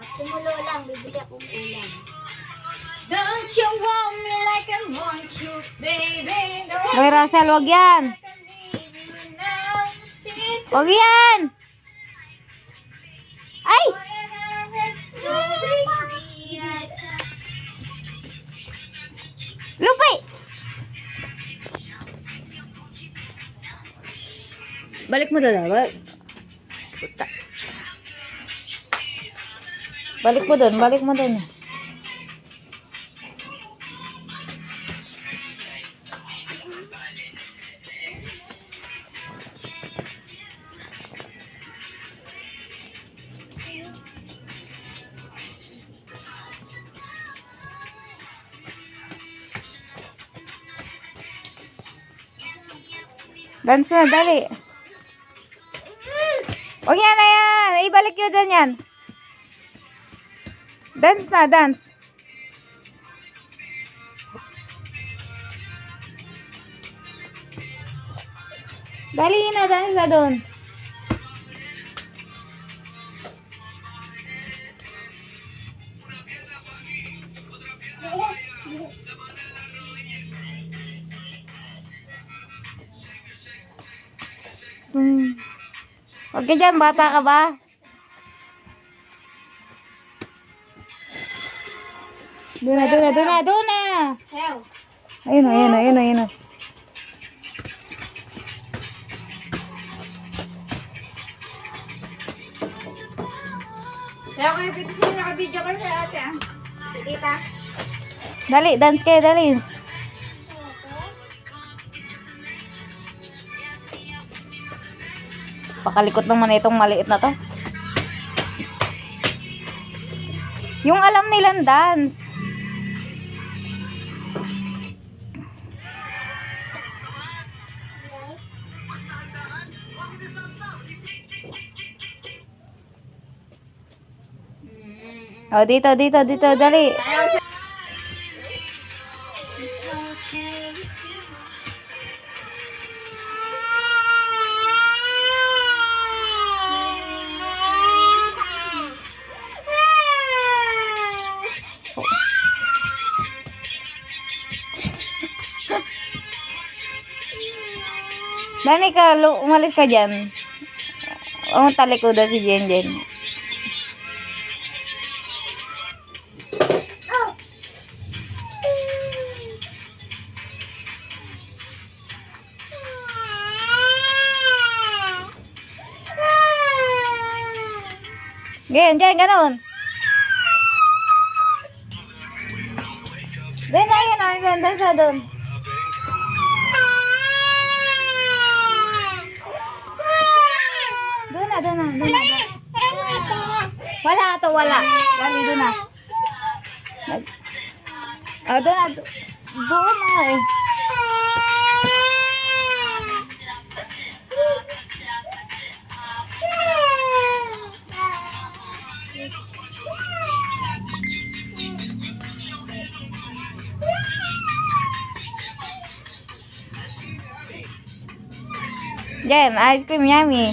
Kumulo lang, bibili akong ulam. Don't you want me like I want you, baby? Hoy, Russell, wag yan. Wag yan. Ay! Lupi! Balik mo doon, balik. Puta. Balik mo doon, balik mo doon. Dance na, dali. O yan na yan. Ibalik yun dyan yan. Dance na, dance. Dali na, dance na doon. Huwag ka dyan, bata ka ba? Doon na, doon na, doon na, doon na. Ayun na, ayun na, ayun na, ayun na. Kaya ko yung nakabidyo ka sa ate ah. Tita. Dali, dance kayo, dali. Pakalikot naman itong maliit na to. Yung alam nilang dance. Oh, dito, dito, dito, dali. Dani ka, umalis ka dyan. O, talikudan si Jen Jen. Ganyan, dyan, ganun. Dyan na, yun, dyan sa doon. Doon na, doon na, doon na. Wala to, wala. Dali, doon na. Ah, doon na. Doon na eh. Jem, ice cream yummy.